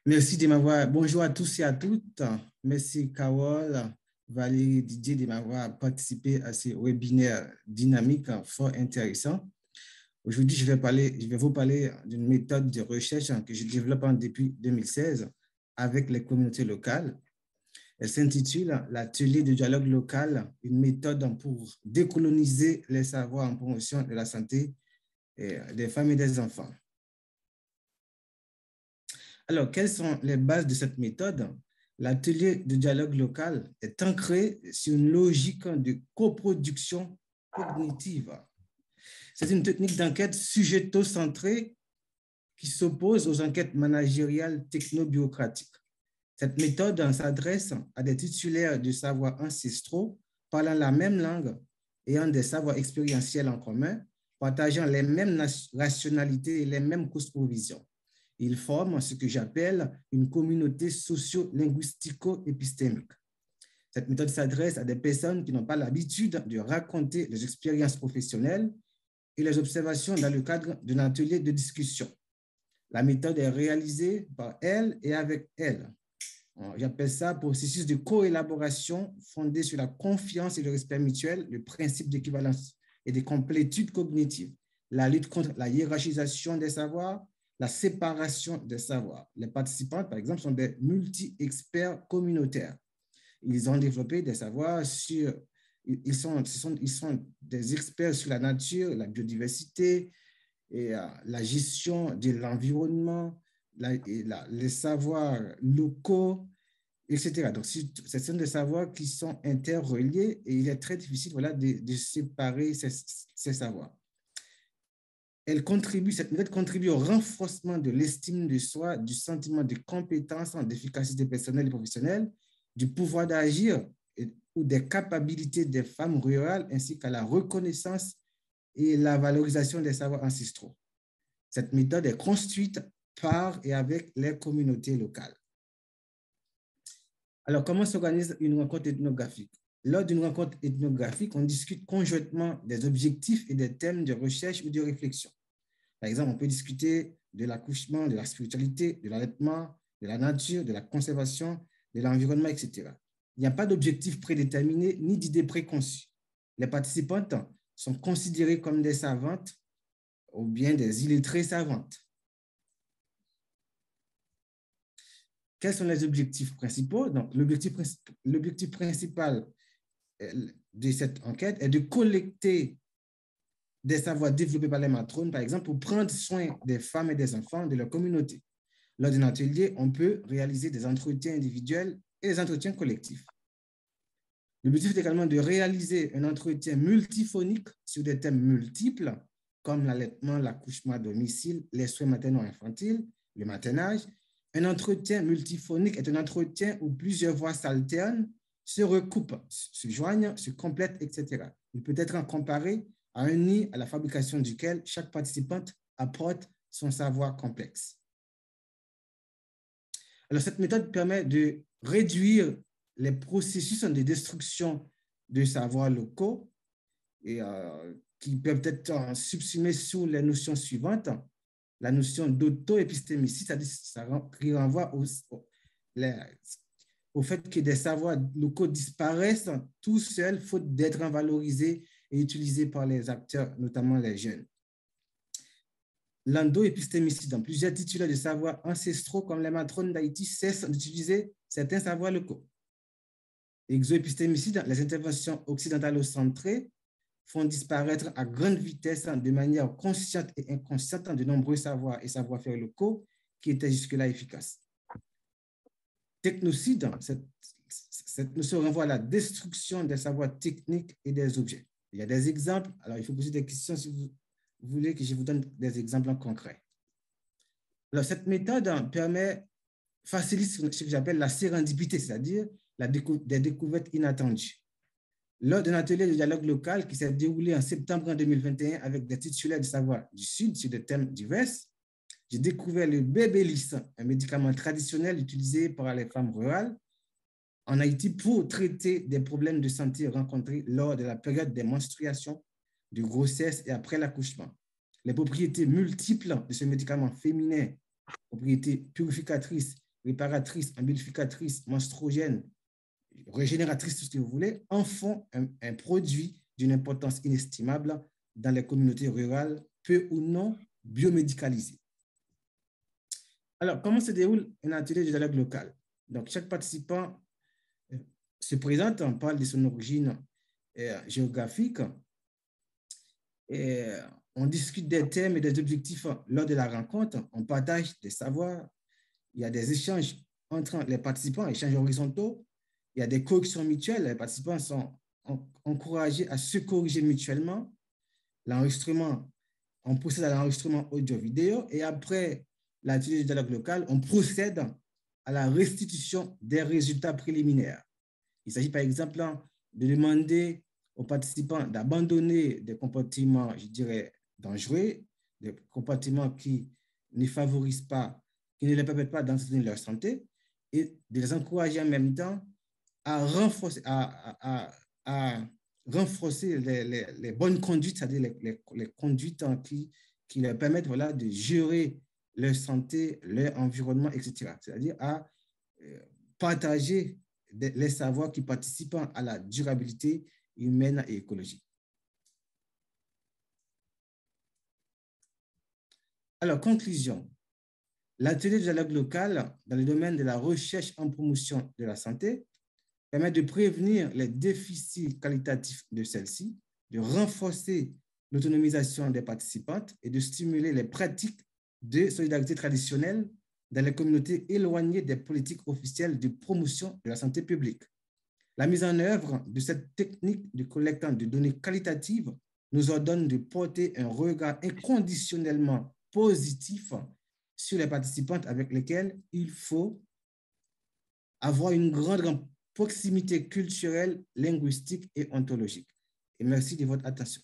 Merci de m'avoir. Bonjour à tous et à toutes. Merci Carole, Valérie, Didier de m'avoir participé à ce webinaire dynamique, fort intéressant. Aujourd'hui, je vais vous parler d'une méthode de recherche que je développe depuis 2016 avec les communautés locales. Elle s'intitule l'atelier de dialogue local, une méthode pour décoloniser les savoirs en promotion de la santé des femmes et des enfants. Alors, quelles sont les bases de cette méthode? L'atelier de dialogue local est ancré sur une logique de coproduction cognitive. C'est une technique d'enquête sujeto-centrée qui s'oppose aux enquêtes managériales techno-bureaucratiques. Cette méthode s'adresse à des titulaires de savoirs ancestraux parlant la même langue, ayant des savoirs expérientiels en commun, partageant les mêmes rationalités et les mêmes cosmovisions. Ils forment ce que j'appelle une communauté socio-linguistico-épistémique. Cette méthode s'adresse à des personnes qui n'ont pas l'habitude de raconter les expériences professionnelles et les observations dans le cadre d'un atelier de discussion. La méthode est réalisée par elles et avec elles. J'appelle ça processus de co-élaboration fondé sur la confiance et le respect mutuel, le principe d'équivalence et de complétude cognitive, la lutte contre la hiérarchisation des savoirs, la séparation des savoirs. Les participants, par exemple, sont des multi-experts communautaires. Ils ont développé des savoirs sur, ils sont des experts sur la nature, la biodiversité, et la gestion de l'environnement, les savoirs locaux, etc. Donc, ce sont des savoirs qui sont interreliés et il est très difficile de séparer ces savoirs. Cette méthode contribue au renforcement de l'estime de soi, du sentiment de compétence, d'efficacité personnelle et professionnelle, du pouvoir d'agir ou des capacités des femmes rurales, ainsi qu'à la reconnaissance et la valorisation des savoirs ancestraux. Cette méthode est construite par et avec les communautés locales. Alors, comment s'organise une rencontre ethnographique? Lors d'une rencontre ethnographique, on discute conjointement des objectifs et des thèmes de recherche ou de réflexion. Par exemple, on peut discuter de l'accouchement, de la spiritualité, de l'allaitement, de la nature, de la conservation, de l'environnement, etc. Il n'y a pas d'objectif prédéterminé ni d'idée préconçue. Les participantes sont considérées comme des savantes ou bien des illettrées savantes. Quels sont les objectifs principaux? Donc, l'objectif principal de cette enquête est de collecter des savoirs développés par les matrones, par exemple, pour prendre soin des femmes et des enfants de leur communauté. Lors d'un atelier, on peut réaliser des entretiens individuels et des entretiens collectifs. L'objectif est également de réaliser un entretien multiphonique sur des thèmes multiples, comme l'allaitement, l'accouchement à domicile, les soins maternels-infantiles, le maternage. Un entretien multiphonique est un entretien où plusieurs voix s'alternent, se recoupent, se joignent, se complètent, etc. Il peut être comparé à un nid à la fabrication duquel chaque participante apporte son savoir complexe. Alors, cette méthode permet de réduire les processus de destruction de savoirs locaux et qui peuvent être subsumés sous les notions suivantes. La notion d'auto-épistémicité, c'est-à-dire qui renvoie au fait que des savoirs locaux disparaissent tout seuls, faute d'être valorisés et utilisés par les acteurs, notamment les jeunes. L'endo-épistémicide, dans plusieurs titulaires de savoirs ancestraux comme les matrones d'Haïti cessent d'utiliser certains savoirs locaux. Exo-épistémicide, les interventions occidentalo-centrées font disparaître à grande vitesse, de manière consciente et inconsciente, de nombreux savoirs et savoir-faire locaux qui étaient jusque-là efficaces. Technocide, cette notion renvoie à la destruction des savoirs techniques et des objets. Il y a des exemples, alors il faut poser des questions si vous voulez que je vous donne des exemples concrets. Alors, cette méthode facilite ce que j'appelle la sérendipité, c'est-à-dire des découvertes inattendues. Lors d'un atelier de dialogue local qui s'est déroulé en septembre 2021 avec des titulaires de savoir du Sud sur des thèmes divers, j'ai découvert le bébélis, un médicament traditionnel utilisé par les femmes rurales en Haïti pour traiter des problèmes de santé rencontrés lors de la période des menstruations, de grossesse et après l'accouchement. Les propriétés multiples de ce médicament féminin, propriétés purificatrices réparatrices, amplificatrices, menstruogènes, régénératrices, tout ce que vous voulez, en font un produit d'une importance inestimable dans les communautés rurales, peu ou non biomédicalisées. Alors, comment se déroule un atelier de dialogue local? Donc, chaque participant se présente, on parle de son origine géographique, et on discute des thèmes et des objectifs lors de la rencontre, on partage des savoirs, il y a des échanges entre les participants, échanges horizontaux, il y a des corrections mutuelles, les participants sont encouragés à se corriger mutuellement, l'enregistrement, on procède à l'enregistrement audio-vidéo et après l'atelier de dialogue local, on procède à la restitution des résultats préliminaires. Il s'agit par exemple de demander aux participants d'abandonner des comportements, je dirais, dangereux, des comportements qui ne favorisent pas, qui ne les permettent pas d'entretenir leur santé et de les encourager en même temps à renforcer les bonnes conduites, c'est-à-dire les conduites qui leur permettent voilà, de gérer leur santé, leur environnement, etc. C'est-à-dire à partager les savoirs qui participent à la durabilité humaine et écologique. Alors, conclusion. L'atelier de dialogue local dans le domaine de la recherche en promotion de la santé permet de prévenir les déficits qualitatifs de celle-ci, de renforcer l'autonomisation des participantes et de stimuler les pratiques de solidarité traditionnelle dans les communautés éloignées des politiques officielles de promotion de la santé publique. La mise en œuvre de cette technique de collecte de données qualitatives nous ordonne de porter un regard inconditionnellement positif sur les participantes avec lesquelles il faut avoir une grande proximité culturelle, linguistique et ontologique. Et merci de votre attention.